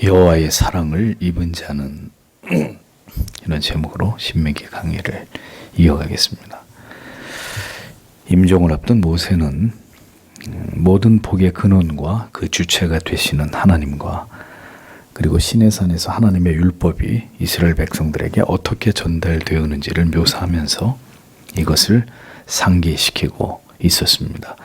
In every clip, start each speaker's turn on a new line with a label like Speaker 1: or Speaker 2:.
Speaker 1: 여호와의 사랑을 입은 자는 이런 제목으로 신명기 강의를 이어가겠습니다. 임종을 앞둔 모세는 모든 복의 근원과 그 주체가 되시는 하나님과 그리고 시내산에서 하나님의 율법이 이스라엘 백성들에게 어떻게 전달되었는지를 묘사하면서 이것을 상기시키고 있었습니다.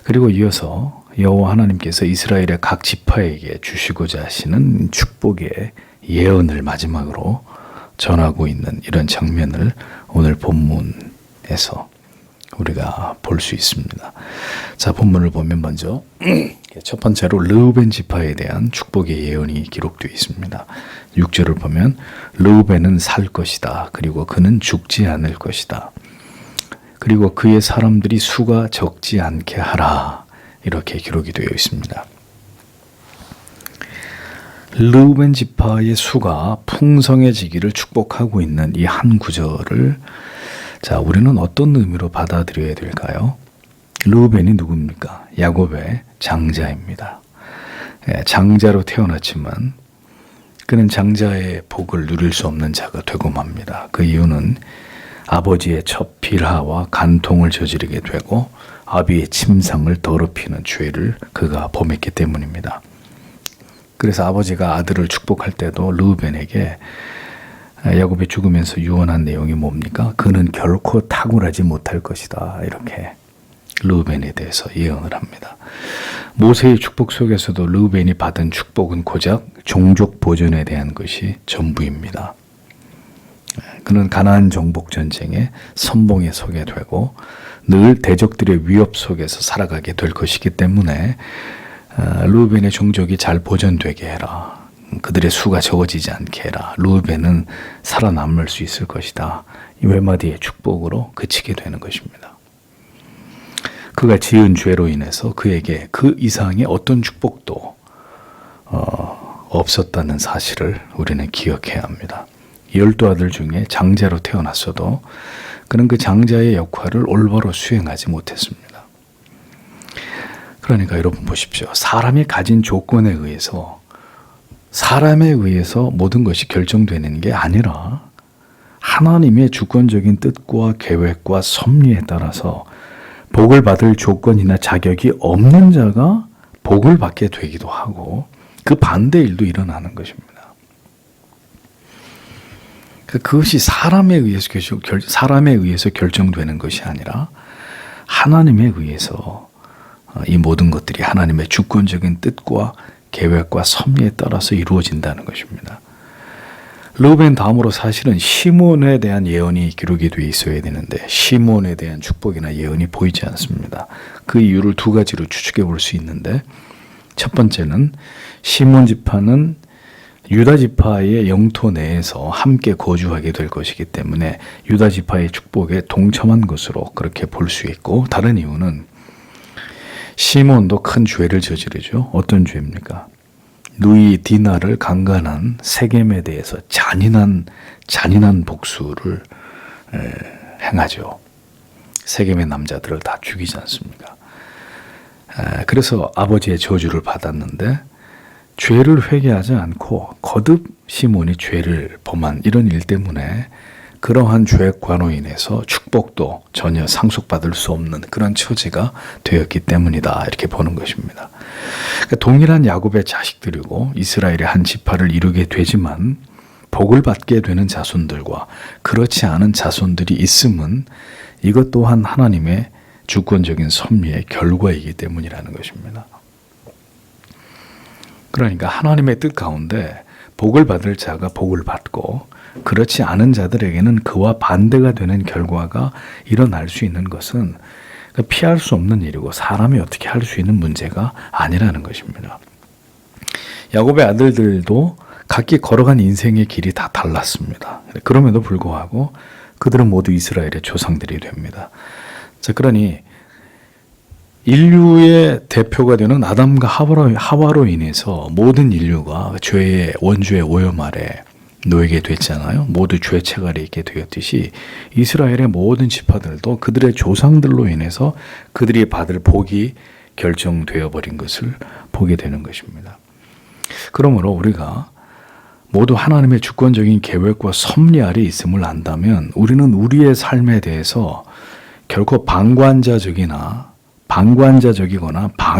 Speaker 1: 그리고 이어서 여호와 하나님께서 이스라엘의 각 지파에게 주시고자 하시는 축복의 예언을 마지막으로 전하고 있는 이런 장면을 오늘 본문에서 우리가 볼 수 있습니다. 자, 본문을 보면 먼저 첫 번째로 르우벤 지파에 대한 축복의 예언이 기록되어 있습니다. 6절을 보면 르우벤은 살 것이다. 그리고 그는 죽지 않을 것이다. 그리고 그의 사람들이 수가 적지 않게 하라. 이렇게 기록이 되어 있습니다. 르우벤 지파의 수가 풍성해지기를 축복하고 있는 이 한 구절을 자, 우리는 어떤 의미로 받아들여야 될까요? 르우벤이 누굽니까? 야곱의 장자입니다. 장자로 태어났지만 그는 장자의 복을 누릴 수 없는 자가 되고 맙니다. 그 이유는 아버지의 첫 빌하와 간통을 저지르게 되고 아비의 침상을 더럽히는 죄를 그가 범했기 때문입니다. 그래서 아버지가 아들을 축복할 때도 르우벤에게 야곱이 죽으면서 유언한 내용이 뭡니까? 그는 결코 탁월하지 못할 것이다. 이렇게 르우벤에 대해서 예언을 합니다. 모세의 축복 속에서도 르우벤이 받은 축복은 고작 종족 보존에 대한 것이 전부입니다. 그는 가나안 정복 전쟁에 선봉에 서게 되고 늘 대적들의 위협 속에서 살아가게 될 것이기 때문에 르우벤의 종족이 잘 보존되게 해라. 그들의 수가 적어지지 않게 해라. 르우벤은 살아남을 수 있을 것이다. 이 외마디의 축복으로 그치게 되는 것입니다. 그가 지은 죄로 인해서 그에게 그 이상의 어떤 축복도 없었다는 사실을 우리는 기억해야 합니다. 12 아들 중에 장자로 태어났어도 그는 그 장자의 역할을 올바로 수행하지 못했습니다. 그러니까 여러분 보십시오. 사람이 가진 조건에 의해서 사람에 의해서 모든 것이 결정되는 게 아니라 하나님의 주권적인 뜻과 계획과 섭리에 따라서 복을 받을 조건이나 자격이 없는 자가 복을 받게 되기도 하고 그 반대 일도 일어나는 것입니다. 그것이 사람에 의해서 결정되는 것이 아니라 하나님에 의해서 이 모든 것들이 하나님의 주권적인 뜻과 계획과 섭리에 따라서 이루어진다는 것입니다. 르우벤 다음으로 사실은 시몬에 대한 예언이 기록이 되어 있어야 되는데 시몬에 대한 축복이나 예언이 보이지 않습니다. 그 이유를 두 가지로 추측해 볼 수 있는데 첫 번째는 시몬 지파는 유다 지파의 영토 내에서 함께 거주하게 될 것이기 때문에 유다 지파의 축복에 동참한 것으로 그렇게 볼 수 있고 다른 이유는 시몬도 큰 죄를 저지르죠. 어떤 죄입니까? 누이 디나를 강간한 세겜에 대해서 잔인한 복수를 행하죠. 세겜의 남자들을 다 죽이지 않습니까? 그래서 아버지의 저주를 받았는데 죄를 회개하지 않고 거듭 시몬이 죄를 범한 이런 일 때문에 그러한 죄과로 인해서 축복도 전혀 상속받을 수 없는 그런 처지가 되었기 때문이다. 이렇게 보는 것입니다. 그러니까 동일한 야곱의 자식들이고 이스라엘의 한 지파를 이루게 되지만 복을 받게 되는 자손들과 그렇지 않은 자손들이 있음은 이것 또한 하나님의 주권적인 섭리의 결과이기 때문이라는 것입니다. 그러니까 하나님의 뜻 가운데 복을 받을 자가 복을 받고 그렇지 않은 자들에게는 그와 반대가 되는 결과가 일어날 수 있는 것은 피할 수 없는 일이고 사람이 어떻게 할 수 있는 문제가 아니라는 것입니다. 야곱의 아들들도 각기 걸어간 인생의 길이 다 달랐습니다. 그럼에도 불구하고 그들은 모두 이스라엘의 조상들이 됩니다. 자, 그러니 인류의 대표가 되는 아담과 하와로 인해서 모든 인류가 죄의 원죄의 오염 아래 놓이게 됐잖아요. 모두 죄 체갈에 있게 되었듯이 이스라엘의 모든 지파들도 그들의 조상들로 인해서 그들이 받을 복이 결정되어 버린 것을 보게 되는 것입니다. 그러므로 우리가 모두 하나님의 주권적인 계획과 섭리 아래 있음을 안다면 우리는 우리의 삶에 대해서 결코 방관자적이거나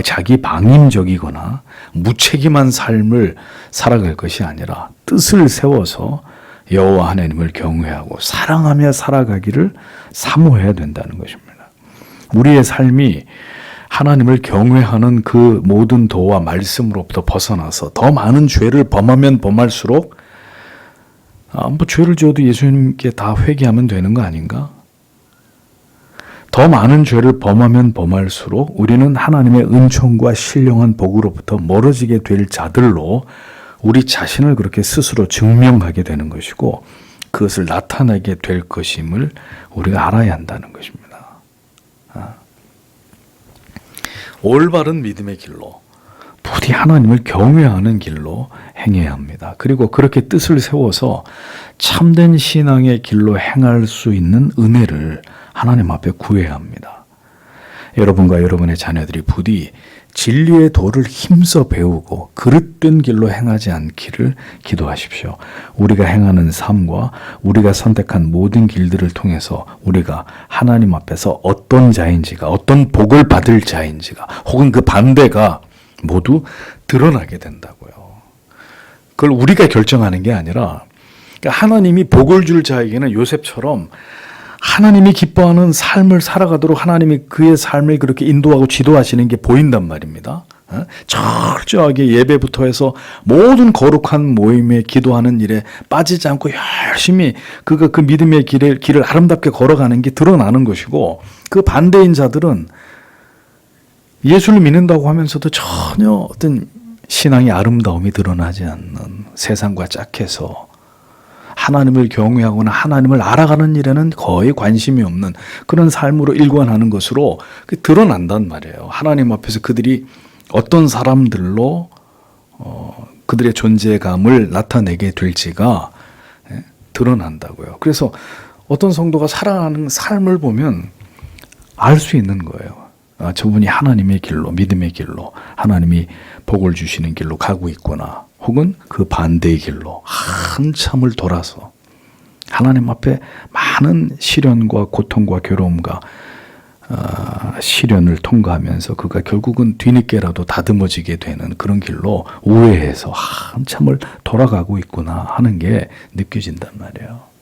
Speaker 1: 자기 방임적이거나 무책임한 삶을 살아갈 것이 아니라 뜻을 세워서 여호와 하나님을 경외하고 사랑하며 살아가기를 사모해야 된다는 것입니다. 우리의 삶이 하나님을 경외하는 그 모든 도와 말씀으로부터 벗어나서 더 많은 죄를 범하면 범할수록 죄를 지어도 예수님께 다 회개하면 되는 거 아닌가? 더 많은 죄를 범하면 범할수록 우리는 하나님의 은총과 신령한 복으로부터 멀어지게 될 자들로 우리 자신을 그렇게 스스로 증명하게 되는 것이고 그것을 나타내게 될 것임을 우리가 알아야 한다는 것입니다. 올바른 믿음의 길로 부디 하나님을 경외하는 길로 행해야 합니다. 그리고 그렇게 뜻을 세워서 참된 신앙의 길로 행할 수 있는 은혜를 하나님 앞에 구해야 합니다. 여러분과 여러분의 자녀들이 부디 진리의 도를 힘써 배우고 그릇된 길로 행하지 않기를 기도하십시오. 우리가 행하는 삶과 우리가 선택한 모든 길들을 통해서 우리가 하나님 앞에서 어떤 자인지가, 어떤 복을 받을 자인지가, 혹은 그 반대가 모두 드러나게 된다고요. 그걸 우리가 결정하는 게 아니라 하나님이 복을 줄 자에게는 요셉처럼 하나님이 기뻐하는 삶을 살아가도록 하나님이 그의 삶을 그렇게 인도하고 지도하시는 게 보인단 말입니다. 철저하게 예배부터 해서 모든 거룩한 모임에 기도하는 일에 빠지지 않고 열심히 그가 그 믿음의 길을 아름답게 걸어가는 게 드러나는 것이고, 그 반대인 자들은 예수를 믿는다고 하면서도 전혀 어떤 신앙의 아름다움이 드러나지 않는, 세상과 짝해서 하나님을 경외하거나 하나님을 알아가는 일에는 거의 관심이 없는 그런 삶으로 일관하는 것으로 드러난단 말이에요. 하나님 앞에서 그들이 어떤 사람들로 그들의 존재감을 나타내게 될지가 드러난다고요. 그래서 어떤 성도가 살아가는 삶을 보면 알 수 있는 거예요. 저분이 하나님의 길로, 믿음의 길로, 하나님이 복을 주시는 길로 가고 있구나. 혹은 그 반대의 길로 한참을 돌아서 하나님 앞에 많은 시련과 고통과 괴로움과 시련을 통과하면서 그가 결국은 뒤늦게라도 다듬어지게 되는 그런 길로 우회해서 한참을 돌아가고 있구나 하는 게 느껴진단 말이에요.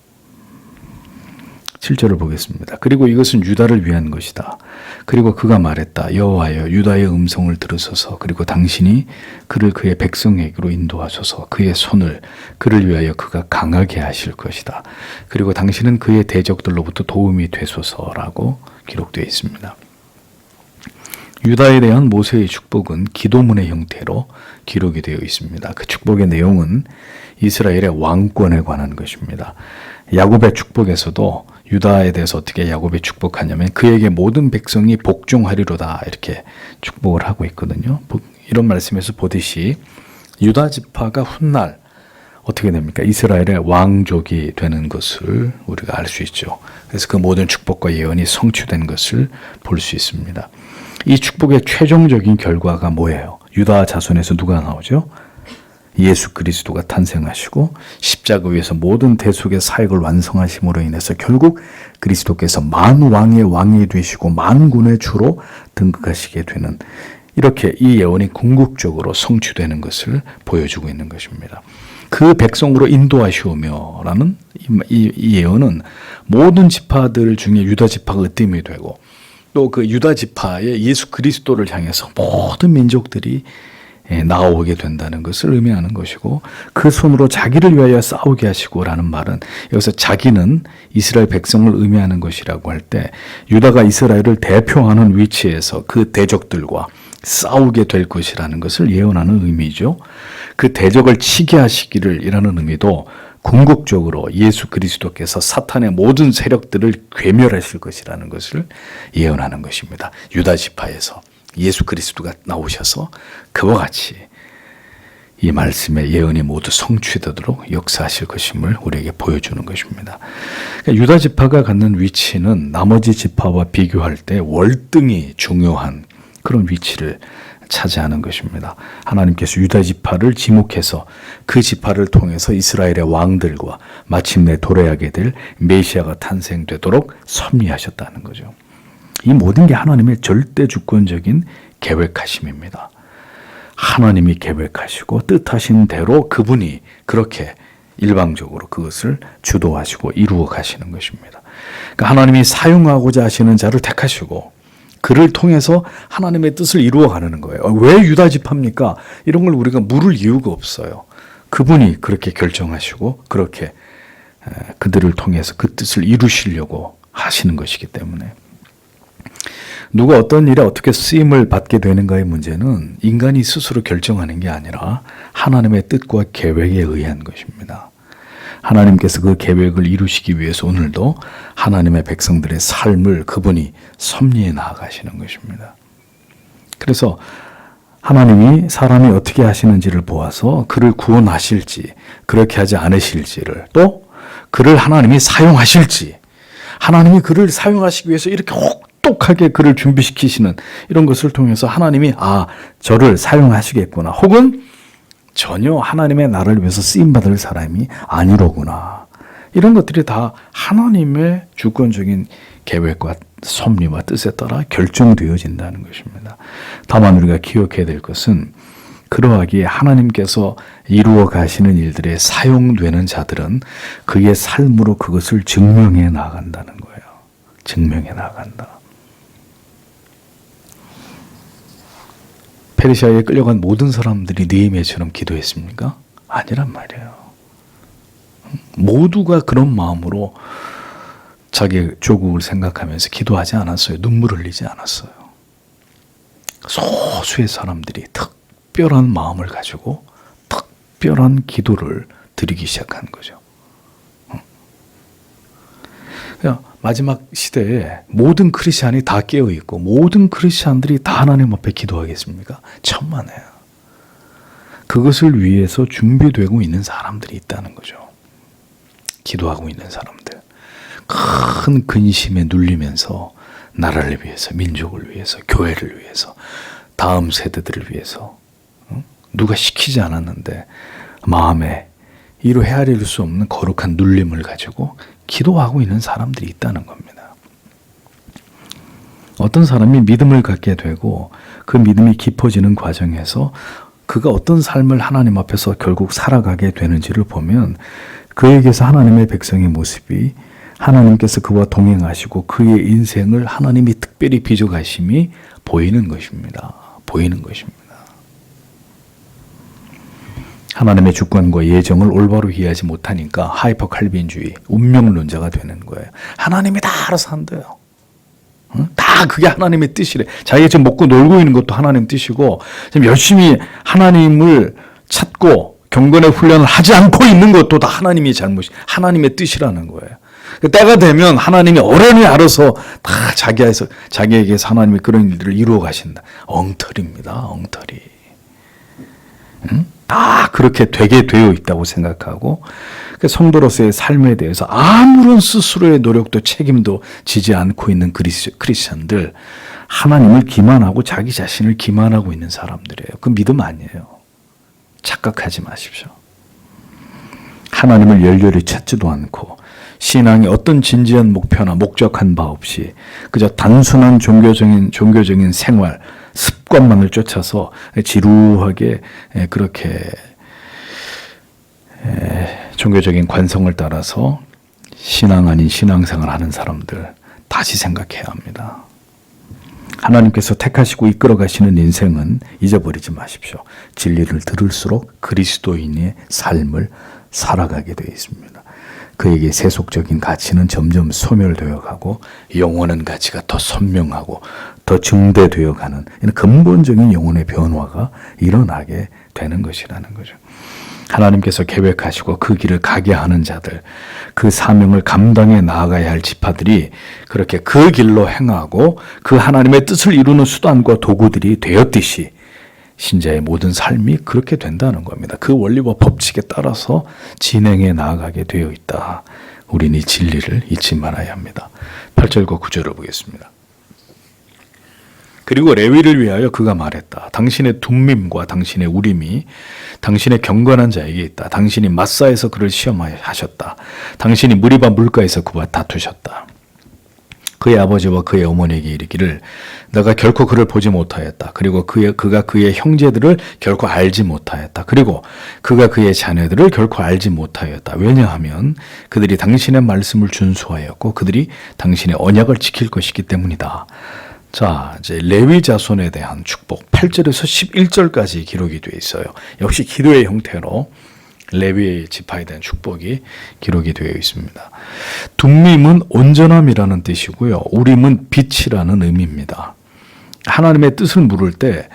Speaker 1: 7절을 보겠습니다. 그리고 이것은 유다를 위한 것이다. 그리고 그가 말했다. 여호와여, 유다의 음성을 들으소서. 그리고 당신이 그를 그의 백성에게로 인도하소서. 그의 손을 그를 위하여 그가 강하게 하실 것이다. 그리고 당신은 그의 대적들로부터 도움이 되소서라고 기록되어 있습니다. 유다에 대한 모세의 축복은 기도문의 형태로 기록이 되어 있습니다. 그 축복의 내용은 이스라엘의 왕권에 관한 것입니다. 야곱의 축복에서도 유다에 대해서 어떻게 야곱이 축복하냐면 그에게 모든 백성이 복종하리로다 이렇게 축복을 하고 있거든요. 이런 말씀에서 보듯이 유다 지파가 훗날 어떻게 됩니까? 이스라엘의 왕족이 되는 것을 우리가 알 수 있죠. 그래서 그 모든 축복과 예언이 성취된 것을 볼 수 있습니다. 이 축복의 최종적인 결과가 뭐예요? 유다 자손에서 누가 나오죠? 예수 그리스도가 탄생하시고 십자가 위에서 모든 대속의 사역을 완성하심으로 인해서 결국 그리스도께서 만왕의 왕이 되시고 만군의 주로 등극하시게 되는, 이렇게 이 예언이 궁극적으로 성취되는 것을 보여주고 있는 것입니다. 그 백성으로 인도하시오며라는 이 예언은 모든 지파들 중에 유다 지파가 으뜸이 되고, 또 그 유다 지파의 예수 그리스도를 향해서 모든 민족들이 나오게 된다는 것을 의미하는 것이고, 그 손으로 자기를 위하여 싸우게 하시고라는 말은 여기서 자기는 이스라엘 백성을 의미하는 것이라고 할 때 유다가 이스라엘을 대표하는 위치에서 그 대적들과 싸우게 될 것이라는 것을 예언하는 의미죠. 그 대적을 치게 하시기를 이라는 의미도 궁극적으로 예수 그리스도께서 사탄의 모든 세력들을 괴멸하실 것이라는 것을 예언하는 것입니다. 유다 지파에서 예수 그리스도가 나오셔서 그와 같이 이 말씀의 예언이 모두 성취되도록 역사하실 것임을 우리에게 보여주는 것입니다. 그러니까 유다 지파가 갖는 위치는 나머지 지파와 비교할 때 월등히 중요한 그런 위치를 차지하는 것입니다. 하나님께서 유다 지파를 지목해서 그 지파를 통해서 이스라엘의 왕들과 마침내 도래하게 될 메시아가 탄생되도록 섭리하셨다는 거죠. 이 모든 게 하나님의 절대 주권적인 계획하심입니다. 하나님이 계획하시고 뜻하신 대로 그분이 그렇게 일방적으로 그것을 주도하시고 이루어 가시는 것입니다. 그러니까 하나님이 사용하고자 하시는 자를 택하시고 그를 통해서 하나님의 뜻을 이루어 가는 거예요. 왜 유다 지파입니까? 이런 걸 우리가 물을 이유가 없어요. 그분이 그렇게 결정하시고 그렇게 그들을 통해서 그 뜻을 이루시려고 하시는 것이기 때문에 누가 어떤 일에 어떻게 쓰임을 받게 되는가의 문제는 인간이 스스로 결정하는 게 아니라 하나님의 뜻과 계획에 의한 것입니다. 하나님께서 그 계획을 이루시기 위해서 오늘도 하나님의 백성들의 삶을 그분이 섭리해 나아가시는 것입니다. 그래서 하나님이 사람이 어떻게 하시는지를 보아서 그를 구원하실지 그렇게 하지 않으실지를 또 그를 하나님이 사용하실지 하나님이 그를 사용하시기 위해서 이렇게 혹독하게 그를 준비시키시는 이런 것을 통해서 하나님이 저를 사용하시겠구나 혹은 전혀 하나님의 나라를 위해서 쓰임받을 사람이 아니로구나. 이런 것들이 다 하나님의 주권적인 계획과 섭리와 뜻에 따라 결정되어진다는 것입니다. 다만 우리가 기억해야 될 것은 그러하기에 하나님께서 이루어 가시는 일들에 사용되는 자들은 그의 삶으로 그것을 증명해 나간다는 거예요. 증명해 나간다. 페르시아에 끌려간 모든 사람들이 느헤미야처럼 기도했습니까? 아니란 말이에요. 모두가 그런 마음으로 자기 조국을 생각하면서 기도하지 않았어요. 눈물 흘리지 않았어요. 소수의 사람들이 특별한 마음을 가지고 특별한 기도를 드리기 시작한 거죠. 마지막 시대에 모든 크리스찬이 다 깨어있고 모든 크리스찬들이 다 하나님 앞에 기도하겠습니까? 천만에요. 그것을 위해서 준비되고 있는 사람들이 있다는 거죠. 기도하고 있는 사람들. 큰 근심에 눌리면서 나라를 위해서, 민족을 위해서, 교회를 위해서, 다음 세대들을 위해서 누가 시키지 않았는데 마음에 이루 헤아릴 수 없는 거룩한 눌림을 가지고 기도하고 있는 사람들이 있다는 겁니다. 어떤 사람이 믿음을 갖게 되고 그 믿음이 깊어지는 과정에서 그가 어떤 삶을 하나님 앞에서 결국 살아가게 되는지를 보면 그에게서 하나님의 백성의 모습이 하나님께서 그와 동행하시고 그의 인생을 하나님이 특별히 빚어가심이 보이는 것입니다. 보이는 것입니다. 하나님의 주권과 예정을 올바로 이해하지 못하니까 하이퍼 칼빈주의, 운명론자가 되는 거예요. 하나님이 다 알아서 한대요. 다 그게 하나님의 뜻이래. 자기가 지금 먹고 놀고 있는 것도 하나님 뜻이고 지금 열심히 하나님을 찾고 경건의 훈련을 하지 않고 있는 것도 다 하나님의 잘못이, 하나님의 뜻이라는 거예요. 때가 되면 하나님이 어련히 알아서 다 자기에게서 하나님이 그런 일들을 이루어 가신다. 엉터리입니다. 엉터리. 다 그렇게 되게 되어 있다고 생각하고 성도로서의 삶에 대해서 아무런 스스로의 노력도 책임도 지지 않고 있는 크리스천들, 하나님을 기만하고 자기 자신을 기만하고 있는 사람들이에요. 그 믿음 아니에요. 착각하지 마십시오. 하나님을 열렬히 찾지도 않고 신앙이 어떤 진지한 목표나 목적한 바 없이 그저 단순한 종교적인 생활, 습관만을 쫓아서 지루하게 그렇게 종교적인 관성을 따라서 신앙 아닌 신앙생활을 하는 사람들 다시 생각해야 합니다. 하나님께서 택하시고 이끌어 가시는 인생은 잊어버리지 마십시오. 진리를 들을수록 그리스도인의 삶을 살아가게 되어 있습니다. 그에게 세속적인 가치는 점점 소멸되어 가고 영원한 가치가 더 선명하고 더 증대되어 가는 이런 근본적인 영혼의 변화가 일어나게 되는 것이라는 거죠. 하나님께서 계획하시고 그 길을 가게 하는 자들, 그 사명을 감당해 나아가야 할 지파들이 그렇게 그 길로 행하고 그 하나님의 뜻을 이루는 수단과 도구들이 되었듯이 신자의 모든 삶이 그렇게 된다는 겁니다. 그 원리와 법칙에 따라서 진행해 나아가게 되어 있다. 우리는 이 진리를 잊지 말아야 합니다. 8절과 9절을 보겠습니다. 그리고 레위를 위하여 그가 말했다. 당신의 둠밈과 당신의 우림이 당신의 경건한 자에게 있다. 당신이 마사에서 그를 시험하셨다. 당신이 무리바 물가에서 그와 다투셨다. 그의 아버지와 그의 어머니에게 이르기를 내가 결코 그를 보지 못하였다. 그리고 그가 그의 형제들을 결코 알지 못하였다. 그리고 그가 그의 자녀들을 결코 알지 못하였다. 왜냐하면 그들이 당신의 말씀을 준수하였고 그들이 당신의 언약을 지킬 것이기 때문이다. 자, 이제 레위 자손에 대한 축복 8절에서 11절까지 기록이 되어 있어요. 역시 기도의 형태로 레위 지파에 대한 축복이 기록이 되어 있습니다. 둠밈은 온전함이라는 뜻이고요. 우림은 빛이라는 의미입니다. 하나님의 뜻을 물을 때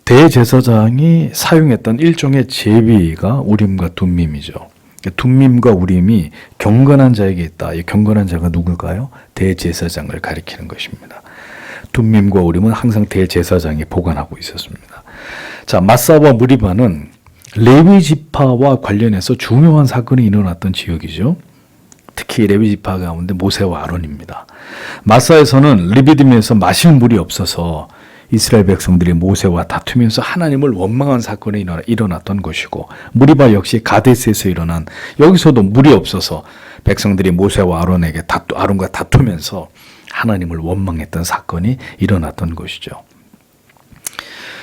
Speaker 1: 대제사장이 사용했던 일종의 제비가 우림과 둠밈이죠. 둠밈과 우림이 경건한 자에게 있다. 이 경건한 자가 누굴까요? 대제사장을 가리키는 것입니다. 둠밈과 우림은 항상 대제사장이 보관하고 있었습니다. 자, 마사와 무리바는 레위 지파와 관련해서 중요한 사건이 일어났던 지역이죠. 특히 레위 지파 가운데 모세와 아론입니다. 마사에서는 르비딤에서 마실 물이 없어서 이스라엘 백성들이 모세와 다투면서 하나님을 원망한 사건이 일어났던 것이고, 무리바 역시 가데스에서 일어난, 여기서도 물이 없어서 백성들이 모세와 아론과 다투면서 하나님을 원망했던 사건이 일어났던 것이죠.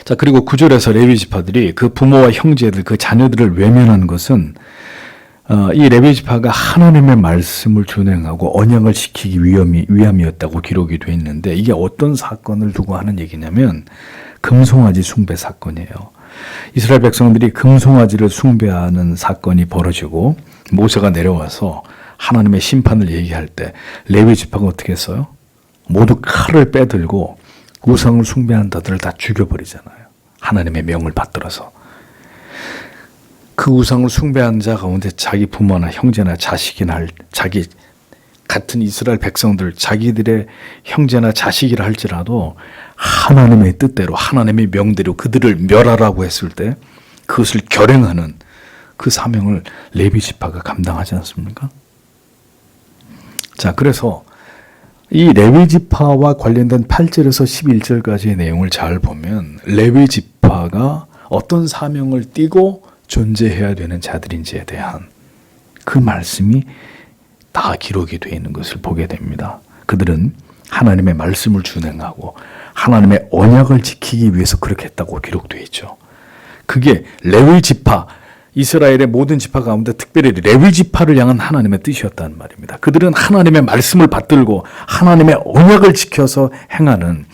Speaker 1: 자, 그리고 9절에서 레위 지파들이 그 부모와 형제들, 그 자녀들을 외면한 것은 이 레위 지파가 하나님의 말씀을 준행하고 언약을 지키기 위함이었다고 기록이 되어 있는데, 이게 어떤 사건을 두고 하는 얘기냐면 금송아지 숭배 사건이에요. 이스라엘 백성들이 금송아지를 숭배하는 사건이 벌어지고 모세가 내려와서 하나님의 심판을 얘기할 때 레위 지파가 어떻게 했어요? 모두 칼을 빼들고 우상을 숭배하는 자들을 다 죽여버리잖아요. 하나님의 명을 받들어서. 그 우상을 숭배한 자 가운데 자기 부모나 형제나 자식이나 자기 같은 이스라엘 백성들, 자기들의 형제나 자식이라 할지라도 하나님의 뜻대로, 하나님의 명대로 그들을 멸하라고 했을 때 그것을 결행하는 그 사명을 레위 지파가 감당하지 않습니까? 자, 그래서 이 레위 지파와 관련된 8절에서 11절까지의 내용을 잘 보면 레위 지파가 어떤 사명을 띠고 존재해야 되는 자들인지에 대한 그 말씀이 다 기록이 되어 있는 것을 보게 됩니다. 그들은 하나님의 말씀을 준행하고 하나님의 언약을 지키기 위해서 그렇게 했다고 기록되어 있죠. 그게 레위 지파, 이스라엘의 모든 지파 가운데 특별히 레위 지파를 향한 하나님의 뜻이었다는 말입니다. 그들은 하나님의 말씀을 받들고 하나님의 언약을 지켜서 행하는,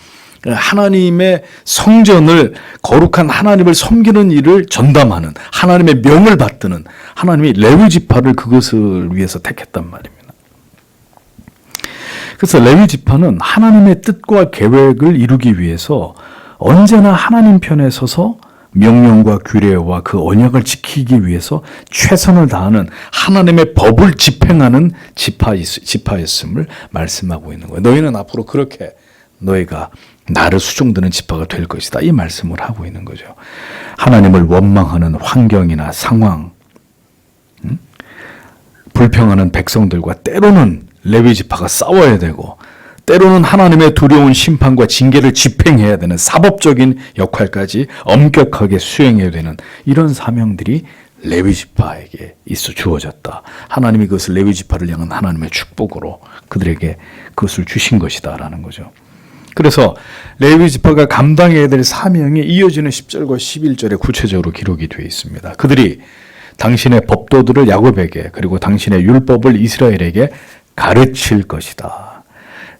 Speaker 1: 하나님의 성전을, 거룩한 하나님을 섬기는 일을 전담하는, 하나님의 명을 받드는 하나님이 레위 지파를 그것을 위해서 택했단 말입니다. 그래서 레위 지파는 하나님의 뜻과 계획을 이루기 위해서 언제나 하나님 편에 서서 명령과 규례와 그 언약을 지키기 위해서 최선을 다하는, 하나님의 법을 집행하는 지파였음을 말씀하고 있는 거예요. 너희는 앞으로 그렇게 너희가 나를 수종드는 지파가 될 것이다, 이 말씀을 하고 있는 거죠. 하나님을 원망하는 환경이나 상황, 불평하는 백성들과 때로는 레위 지파가 싸워야 되고, 때로는 하나님의 두려운 심판과 징계를 집행해야 되는 사법적인 역할까지 엄격하게 수행해야 되는 이런 사명들이 레위 지파에게 있어 주어졌다. 하나님이 그것을 레위 지파를 향한 하나님의 축복으로 그들에게 그것을 주신 것이다라는 거죠. 그래서 레위 지파가 감당해야 될 사명이 이어지는 10절과 11절에 구체적으로 기록이 되어 있습니다. 그들이 당신의 법도들을 야곱에게, 그리고 당신의 율법을 이스라엘에게 가르칠 것이다.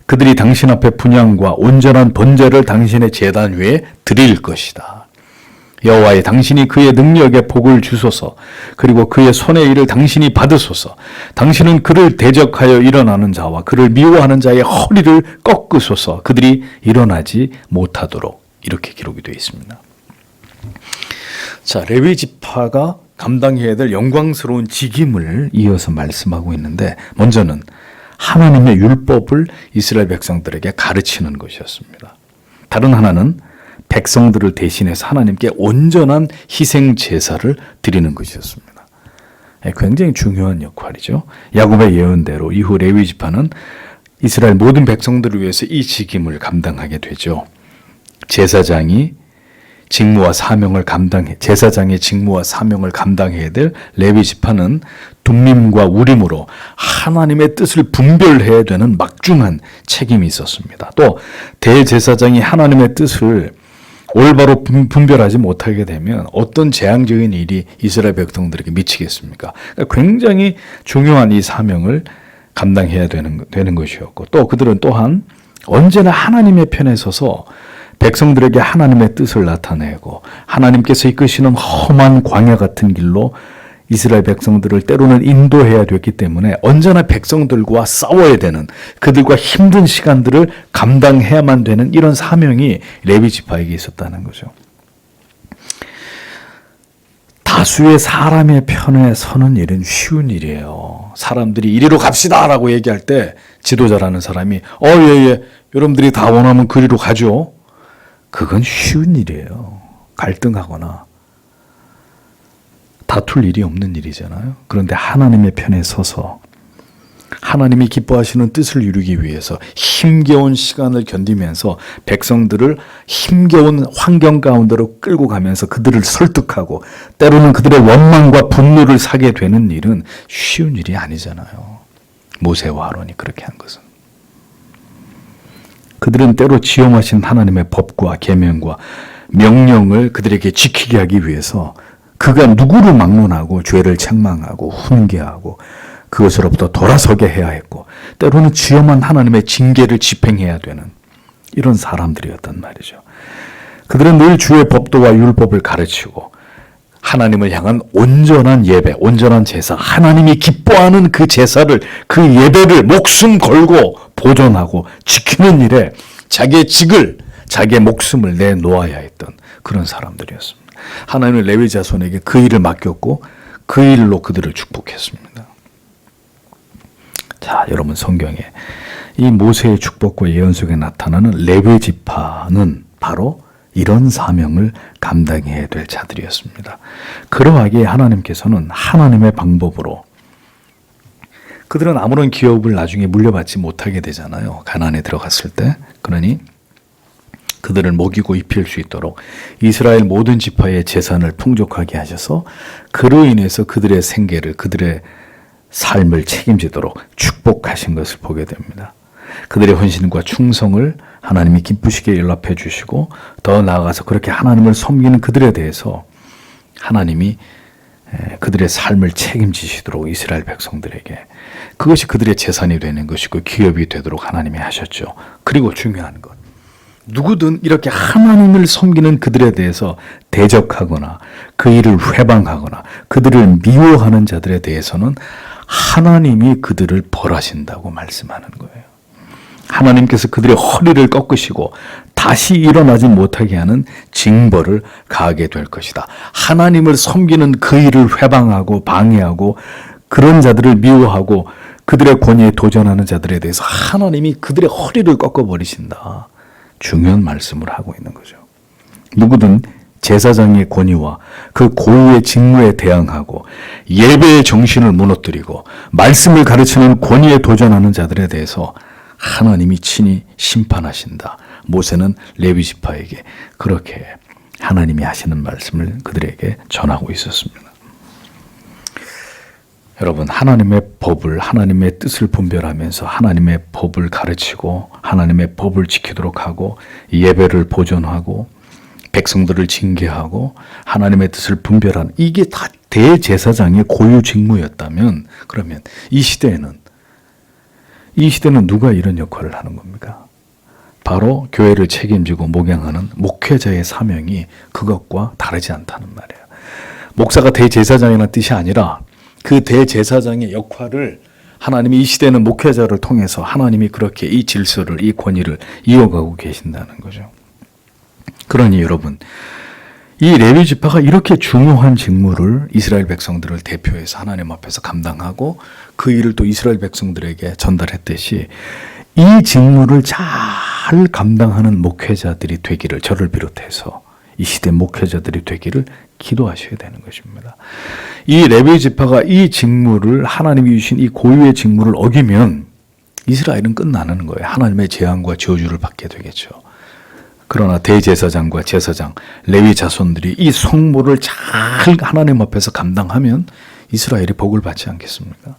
Speaker 1: 그들이 당신 앞에 분향과 온전한 번제를 당신의 제단 위에 드릴 것이다. 여호와의 당신이 그의 능력에 복을 주소서. 그리고 그의 손의 일을 당신이 받으소서. 당신은 그를 대적하여 일어나는 자와 그를 미워하는 자의 허리를 꺾으소서. 그들이 일어나지 못하도록. 이렇게 기록이 되어 있습니다. 자, 레위 지파가 감당해야 될 영광스러운 직임을 이어서 말씀하고 있는데, 먼저는 하나님의 율법을 이스라엘 백성들에게 가르치는 것이었습니다. 다른 하나는 백성들을 대신해서 하나님께 온전한 희생 제사를 드리는 것이었습니다. 굉장히 중요한 역할이죠. 야곱의 예언대로 이후 레위 지파는 이스라엘 모든 백성들을 위해서 이 직임을 감당하게 되죠. 제사장의 직무와 사명을 감당해야 될 레위 지파는 둠림과 우림으로 하나님의 뜻을 분별해야 되는 막중한 책임이 있었습니다. 또 대제사장이 하나님의 뜻을 올바로 분별하지 못하게 되면 어떤 재앙적인 일이 이스라엘 백성들에게 미치겠습니까? 그러니까 굉장히 중요한 이 사명을 감당해야 되는 것이었고, 또 그들은 또한 언제나 하나님의 편에 서서 백성들에게 하나님의 뜻을 나타내고 하나님께서 이끄시는 험한 광야 같은 길로 이스라엘 백성들을 때로는 인도해야 됐기 때문에 언제나 백성들과 싸워야 되는, 그들과 힘든 시간들을 감당해야만 되는 이런 사명이 레위 지파에게 있었다는 거죠. 다수의 사람의 편에 서는 일은 쉬운 일이에요. 사람들이 이리로 갑시다라고 얘기할 때 지도자라는 사람이 예, 여러분들이 다 원하면 그리로 가죠. 그건 쉬운 일이에요. 갈등하거나 다툴 일이 없는 일이잖아요. 그런데 하나님의 편에 서서 하나님이 기뻐하시는 뜻을 이루기 위해서 힘겨운 시간을 견디면서 백성들을 힘겨운 환경 가운데로 끌고 가면서 그들을 설득하고 때로는 그들의 원망과 분노를 사게 되는 일은 쉬운 일이 아니잖아요. 모세와 아론이 그렇게 한 것은. 그들은 때로 지엄하신 하나님의 법과 계명과 명령을 그들에게 지키게 하기 위해서 그가 누구를 막론하고 죄를 책망하고 훈계하고 그것으로부터 돌아서게 해야 했고, 때로는 지엄한 하나님의 징계를 집행해야 되는 이런 사람들이었단 말이죠. 그들은 늘 주의 법도와 율법을 가르치고 하나님을 향한 온전한 예배, 온전한 제사, 하나님이 기뻐하는 그 제사를, 그 예배를 목숨 걸고 보존하고 지키는 일에 자기의 직을, 자기의 목숨을 내놓아야 했던 그런 사람들이었습니다. 하나님은 레위 자손에게 그 일을 맡겼고 그 일로 그들을 축복했습니다. 자, 여러분, 성경에 이 모세의 축복과 예언 속에 나타나는 레위 지파는 바로 이런 사명을 감당해야 될 자들이었습니다. 그러하기에 하나님께서는 하나님의 방법으로, 그들은 아무런 기업을 나중에 물려받지 못하게 되잖아요. 가나안에 들어갔을 때. 그러니 그들을 먹이고 입힐 수 있도록 이스라엘 모든 지파의 재산을 풍족하게 하셔서 그로 인해서 그들의 생계를, 그들의 삶을 책임지도록 축복하신 것을 보게 됩니다. 그들의 헌신과 충성을 하나님이 기쁘시게 연락해 주시고, 더 나아가서 그렇게 하나님을 섬기는 그들에 대해서 하나님이 그들의 삶을 책임지시도록 이스라엘 백성들에게, 그것이 그들의 재산이 되는 것이고 기업이 되도록 하나님이 하셨죠. 그리고 중요한 것, 누구든 이렇게 하나님을 섬기는 그들에 대해서 대적하거나 그 일을 회방하거나 그들을 미워하는 자들에 대해서는 하나님이 그들을 벌하신다고 말씀하는 거예요. 하나님께서 그들의 허리를 꺾으시고 다시 일어나지 못하게 하는 징벌을 가하게 될 것이다. 하나님을 섬기는 그 일을 회방하고 방해하고 그런 자들을 미워하고 그들의 권위에 도전하는 자들에 대해서 하나님이 그들의 허리를 꺾어버리신다. 중요한 말씀을 하고 있는 거죠. 누구든 제사장의 권위와 그 고유의 직무에 대항하고 예배의 정신을 무너뜨리고 말씀을 가르치는 권위에 도전하는 자들에 대해서 하나님이 친히 심판하신다. 모세는 레위 지파에게 그렇게 하나님이 하시는 말씀을 그들에게 전하고 있었습니다. 여러분, 하나님의 법을, 하나님의 뜻을 분별하면서 하나님의 법을 가르치고 하나님의 법을 지키도록 하고 예배를 보존하고 백성들을 징계하고 하나님의 뜻을 분별하는, 이게 다 대제사장의 고유 직무였다면, 그러면 이 시대에는 누가 이런 역할을 하는 겁니까? 바로 교회를 책임지고 목양하는 목회자의 사명이 그것과 다르지 않다는 말이에요. 목사가 대제사장이라는 뜻이 아니라 그 대제사장의 역할을 하나님이 이 시대는 목회자를 통해서 하나님이 그렇게 이 질서를, 이 권위를 이어가고 계신다는 거죠. 그러니 여러분, 이 레위 지파가 이렇게 중요한 직무를 이스라엘 백성들을 대표해서 하나님 앞에서 감당하고 그 일을 또 이스라엘 백성들에게 전달했듯이 이 직무를 잘 감당하는 목회자들이 되기를, 저를 비롯해서 이 시대 목회자들이 되기를 기도하셔야 되는 것입니다. 이 레위 지파가 이 직무를, 하나님이 주신 이 고유의 직무를 어기면 이스라엘은 끝나는 거예요. 하나님의 재앙과 저주를 받게 되겠죠. 그러나 대제사장과 제사장, 레위 자손들이 이 성물을 잘 하나님 앞에서 감당하면 이스라엘이 복을 받지 않겠습니까?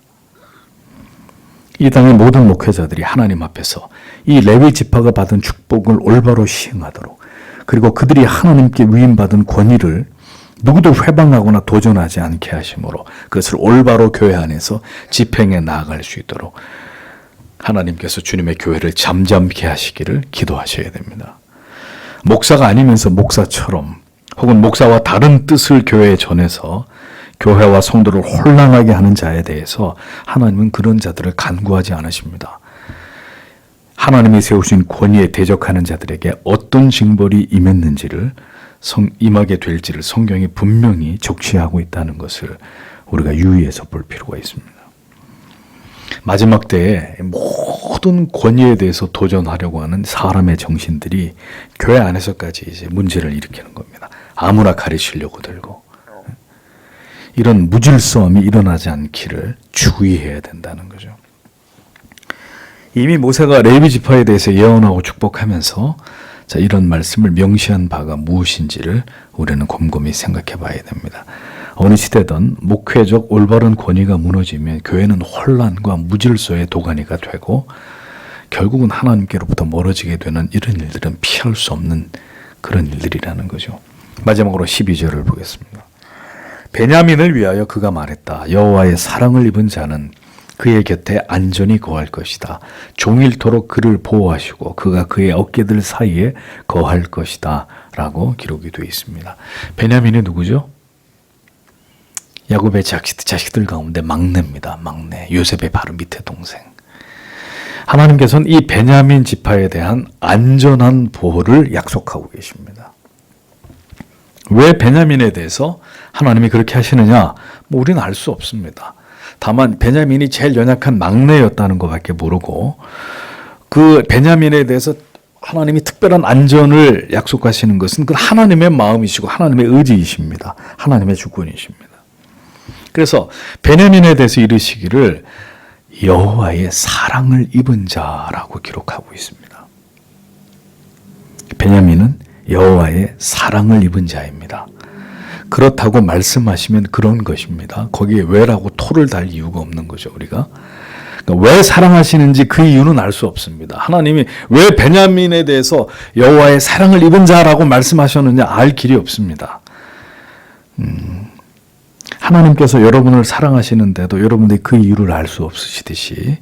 Speaker 1: 이 땅의 모든 목회자들이 하나님 앞에서 이 레위 지파가 받은 축복을 올바로 시행하도록, 그리고 그들이 하나님께 위임받은 권위를 누구도 회방하거나 도전하지 않게 하심으로 그것을 올바로 교회 안에서 집행해 나아갈 수 있도록 하나님께서 주님의 교회를 잠잠케 하시기를 기도하셔야 됩니다. 목사가 아니면서 목사처럼, 혹은 목사와 다른 뜻을 교회에 전해서 교회와 성도를 혼란하게 하는 자에 대해서 하나님은 그런 자들을 간구하지 않으십니다. 하나님이 세우신 권위에 대적하는 자들에게 어떤 징벌이 임했는지를 임하게 될지를 성경이 분명히 적시하고 있다는 것을 우리가 유의해서 볼 필요가 있습니다. 마지막 때에 모든 권위에 대해서 도전하려고 하는 사람의 정신들이 교회 안에서까지 이제 문제를 일으키는 겁니다. 아무나 가르치려고 들고, 이런 무질서함이 일어나지 않기를 주의해야 된다는 거죠. 이미 모세가 레위 지파에 대해서 예언하고 축복하면서 이런 말씀을 명시한 바가 무엇인지를 우리는 곰곰이 생각해 봐야 됩니다. 어느 시대든 목회적 올바른 권위가 무너지면 교회는 혼란과 무질서의 도가니가 되고 결국은 하나님께로부터 멀어지게 되는 이런 일들은 피할 수 없는 그런 일들이라는 거죠. 마지막으로 12절을 보겠습니다. 베냐민을 위하여 그가 말했다. 여호와의 사랑을 입은 자는 그의 곁에 안전히 거할 것이다. 종일토록 그를 보호하시고 그가 그의 어깨들 사이에 거할 것이다. 라고 기록이 되어 있습니다. 베냐민이 누구죠? 야곱의 자식들 가운데 막내입니다. 막내. 요셉의 바로 밑에 동생. 하나님께서는 이 베냐민 지파에 대한 안전한 보호를 약속하고 계십니다. 왜 베냐민에 대해서 하나님이 그렇게 하시느냐? 우리는 알 수 없습니다. 다만 베냐민이 제일 연약한 막내였다는 것밖에 모르고, 그 베냐민에 대해서 하나님이 특별한 안전을 약속하시는 것은 그 하나님의 마음이시고 하나님의 의지이십니다. 하나님의 주권이십니다. 그래서 베냐민에 대해서 이르시기를 여호와의 사랑을 입은 자라고 기록하고 있습니다. 베냐민은 여호와의 사랑을 입은 자입니다. 그렇다고 말씀하시면 그런 것입니다. 거기에 왜라고 토를 달 이유가 없는 거죠, 우리가. 그러니까 왜 사랑하시는지 그 이유는 알 수 없습니다. 하나님이 왜 베냐민에 대해서 여호와의 사랑을 입은 자라고 말씀하셨느냐 알 길이 없습니다. 하나님께서 여러분을 사랑하시는데도 여러분들이 그 이유를 알 수 없으시듯이,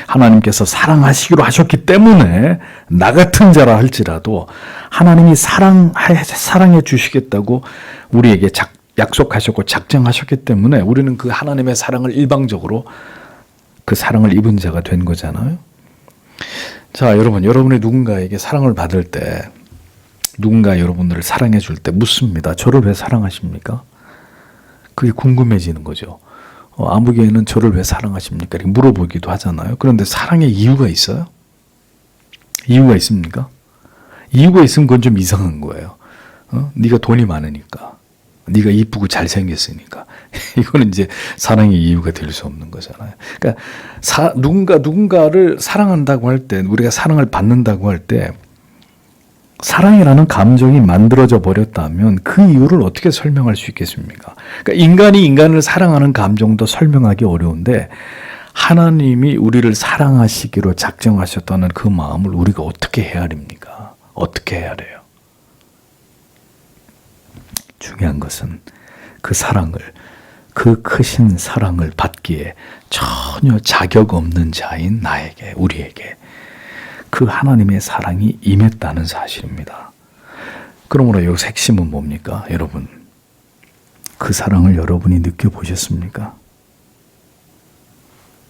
Speaker 1: 하나님께서 사랑하시기로 하셨기 때문에 나 같은 자라 할지라도 하나님이 사랑해 주시겠다고 우리에게 약속하셨고 작정하셨기 때문에 우리는 그 하나님의 사랑을 일방적으로 그 사랑을 입은 자가 된 거잖아요. 자, 여러분이 누군가에게 사랑을 받을 때, 누군가 여러분들을 사랑해 줄 때 묻습니다. 저를 왜 사랑하십니까? 그게 궁금해지는 거죠. 아무개는 저를 왜 사랑하십니까? 이렇게 물어보기도 하잖아요. 그런데 사랑의 이유가 있어요? 이유가 있습니까? 이유가 있으면 그건 좀 이상한 거예요. 네가 돈이 많으니까, 네가 이쁘고 잘생겼으니까. 이거는 이제 사랑의 이유가 될 수 없는 거잖아요. 그러니까 누군가를 사랑한다고 할 때, 우리가 사랑을 받는다고 할 때, 사랑이라는 감정이 만들어져 버렸다면 그 이유를 어떻게 설명할 수 있겠습니까? 그러니까 인간이 인간을 사랑하는 감정도 설명하기 어려운데 하나님이 우리를 사랑하시기로 작정하셨다는 그 마음을 우리가 어떻게 헤아립니까? 어떻게 헤아려요? 중요한 것은 그 사랑을, 그 크신 사랑을 받기에 전혀 자격 없는 자인 나에게, 우리에게 그 하나님의 사랑이 임했다는 사실입니다. 그러므로 여기서 핵심은 뭡니까? 여러분, 그 사랑을 여러분이 느껴보셨습니까?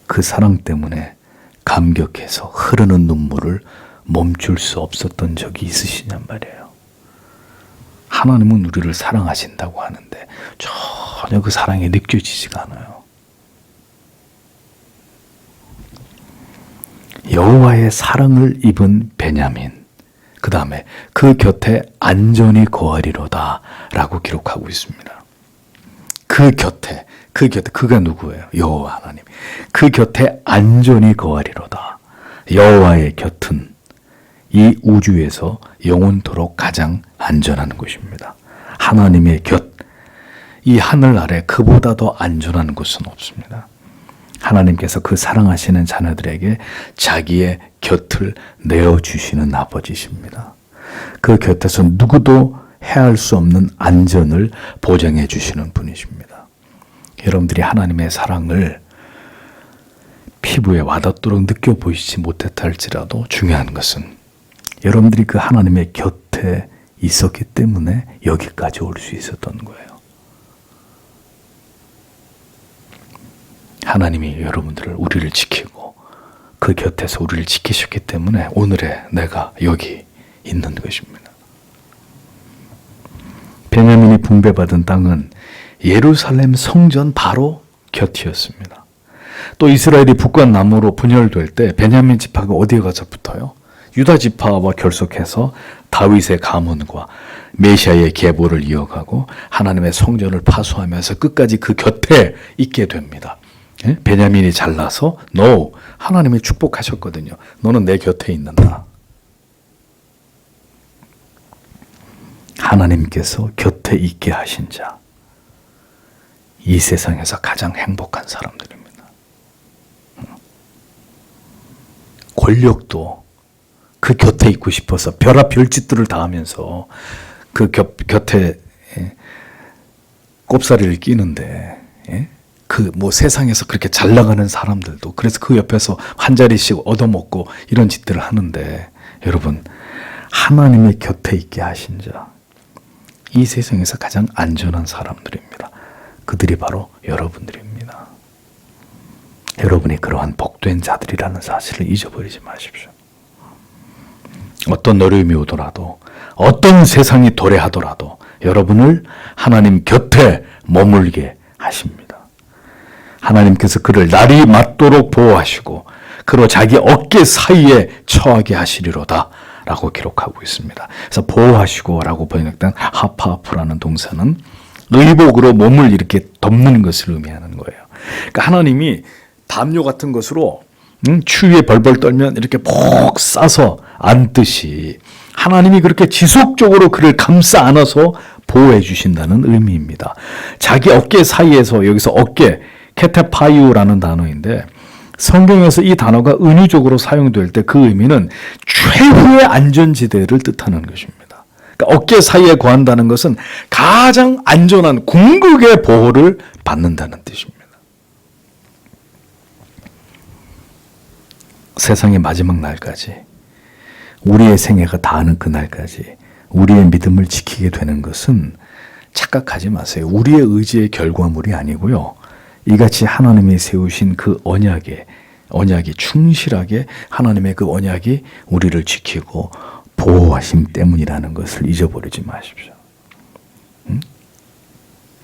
Speaker 1: 그 사랑 때문에 감격해서 흐르는 눈물을 멈출 수 없었던 적이 있으시냔 말이에요. 하나님은 우리를 사랑하신다고 하는데 전혀 그 사랑이 느껴지지가 않아요. 여호와의 사랑을 입은 베냐민, 그 다음에 그 곁에 안전히 거하리로다 라고 기록하고 있습니다. 그 곁에 그가 누구예요? 여호와 하나님. 그 곁에 안전히 거하리로다. 여호와의 곁은 이 우주에서 영원토록 가장 안전한 곳입니다. 하나님의 곁, 이 하늘 아래 그보다 더 안전한 곳은 없습니다. 하나님께서 그 사랑하시는 자녀들에게 자기의 곁을 내어주시는 아버지십니다. 그 곁에서 누구도 해할 수 없는 안전을 보장해 주시는 분이십니다. 여러분들이 하나님의 사랑을 피부에 와닿도록 느껴보시지 못했다 할지라도 중요한 것은 여러분들이 그 하나님의 곁에 있었기 때문에 여기까지 올 수 있었던 거예요. 하나님이 여러분들을, 우리를 지키고 그 곁에서 우리를 지키셨기 때문에 오늘의 내가 여기 있는 것입니다. 베냐민이 분배받은 땅은 예루살렘 성전 바로 곁이었습니다. 또 이스라엘이 북과 남으로 분열될 때 베냐민 지파가 어디에 가서 붙어요? 유다 지파와 결속해서 다윗의 가문과 메시아의 계보를 이어가고 하나님의 성전을 파수하면서 끝까지 그 곁에 있게 됩니다. 베냐민이 잘나서 No, 하나님이 축복하셨거든요. 너는 내 곁에 있는다. 하나님께서 곁에 있게 하신 자, 이 세상에서 가장 행복한 사람들입니다. 권력도 그 곁에 있고 싶어서 별아 별짓들을 다 하면서 그 곁에 꼽사리를 끼는데, 그 뭐 세상에서 그렇게 잘 나가는 사람들도 그래서 그 옆에서 한 자리씩 얻어먹고 이런 짓들을 하는데, 여러분, 하나님의 곁에 있게 하신 자, 이 세상에서 가장 안전한 사람들입니다. 그들이 바로 여러분들입니다. 여러분이 그러한 복된 자들이라는 사실을 잊어버리지 마십시오. 어떤 어려움이 오더라도, 어떤 세상이 도래하더라도 여러분을 하나님 곁에 머물게 하십니다. 하나님께서 그를 날이 맞도록 보호하시고 그로 자기 어깨 사이에 처하게 하시리로다 라고 기록하고 있습니다. 그래서 보호하시고 라고 번역된 하파프라는 동사는 의복으로 몸을 이렇게 덮는 것을 의미하는 거예요. 그러니까 하나님이 담요 같은 것으로 추위에 벌벌 떨면 이렇게 푹 싸서 앉듯이 하나님이 그렇게 지속적으로 그를 감싸 안아서 보호해 주신다는 의미입니다. 자기 어깨 사이에서, 여기서 어깨, 케테파이우라는 단어인데 성경에서 이 단어가 은유적으로 사용될 때 그 의미는 최후의 안전지대를 뜻하는 것입니다. 그러니까 어깨 사이에 거한다는 것은 가장 안전한 궁극의 보호를 받는다는 뜻입니다. 세상의 마지막 날까지, 우리의 생애가 다하는 그날까지 우리의 믿음을 지키게 되는 것은 착각하지 마세요. 우리의 의지의 결과물이 아니고요. 이같이 하나님이 세우신 그 언약이 충실하게 하나님의 그 언약이 우리를 지키고 보호하심 때문이라는 것을 잊어버리지 마십시오.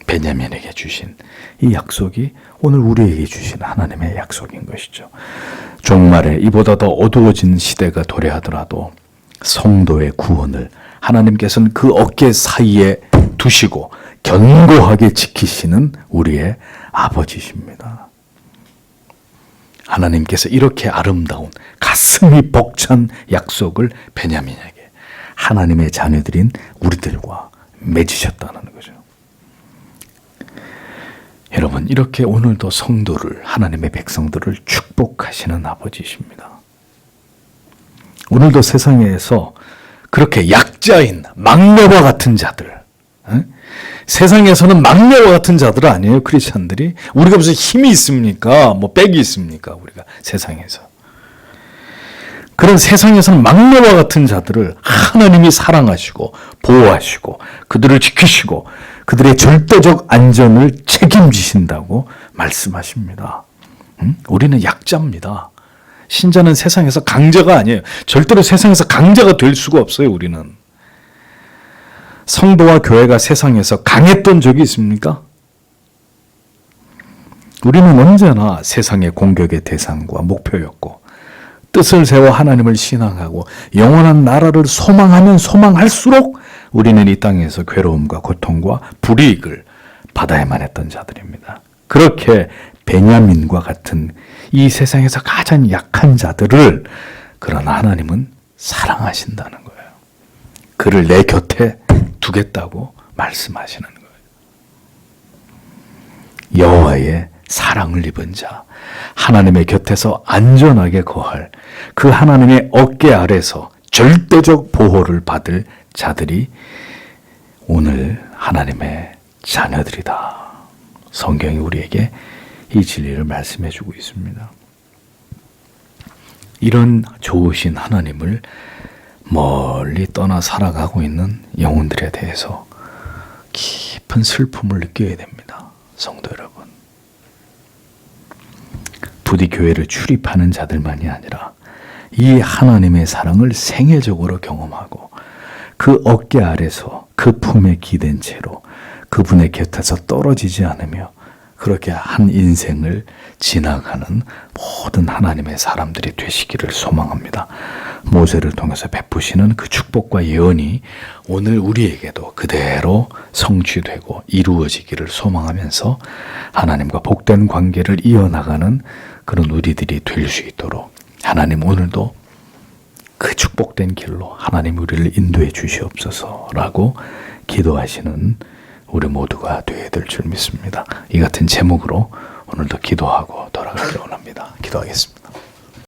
Speaker 1: 베냐민에게 주신 이 약속이 오늘 우리에게 주신 하나님의 약속인 것이죠. 종말에 이보다 더 어두워진 시대가 도래하더라도 성도의 구원을 하나님께서는 그 어깨 사이에 두시고 견고하게 지키시는 우리의 아버지십니다. 하나님께서 이렇게 아름다운 가슴이 벅찬 약속을 베냐민에게, 하나님의 자녀들인 우리들과 맺으셨다는 거죠. 여러분, 이렇게 오늘도 성도를, 하나님의 백성들을 축복하시는 아버지십니다. 오늘도 세상에서 그렇게 약자인 막내와 같은 자들, 세상에서는 막내와 같은 자들 아니에요, 크리스찬들이. 우리가 무슨 힘이 있습니까? 뭐 빽이 있습니까? 우리가 세상에서. 그런 세상에서는 막내와 같은 자들을 하나님이 사랑하시고 보호하시고 그들을 지키시고 그들의 절대적 안전을 책임지신다고 말씀하십니다. 우리는 약자입니다. 신자는 세상에서 강자가 아니에요. 절대로 세상에서 강자가 될 수가 없어요, 우리는. 성도와 교회가 세상에서 강했던 적이 있습니까? 우리는 언제나 세상의 공격의 대상과 목표였고, 뜻을 세워 하나님을 신앙하고 영원한 나라를 소망하면 소망할수록 우리는 이 땅에서 괴로움과 고통과 불이익을 받아야만 했던 자들입니다. 그렇게 베냐민과 같은 이 세상에서 가장 약한 자들을, 그러나 하나님은 사랑하신다는 거예요. 그를 내 곁에 두겠다고 말씀하시는 거예요. 여호와의 사랑을 입은 자, 하나님의 곁에서 안전하게 거할 그 하나님의 어깨 아래서 절대적 보호를 받을 자들이 오늘 하나님의 자녀들이다. 성경이 우리에게 이 진리를 말씀해 주고 있습니다. 이런 좋으신 하나님을 멀리 떠나 살아가고 있는 영혼들에 대해서 깊은 슬픔을 느껴야 됩니다. 성도 여러분. 부디 교회를 출입하는 자들만이 아니라 이 하나님의 사랑을 생애적으로 경험하고 그 어깨 아래서 그 품에 기댄 채로 그분의 곁에서 떨어지지 않으며 그렇게 한 인생을 지나가는 모든 하나님의 사람들이 되시기를 소망합니다. 모세를 통해서 베푸시는 그 축복과 예언이 오늘 우리에게도 그대로 성취되고 이루어지기를 소망하면서 하나님과 복된 관계를 이어나가는 그런 우리들이 될 수 있도록 하나님 오늘도 그 축복된 길로 하나님 우리를 인도해 주시옵소서라고 기도하시는 우리 모두가 되어야 될 줄 믿습니다. 이 같은 제목으로 오늘도 기도하고 돌아가기를 원합니다. 기도하겠습니다.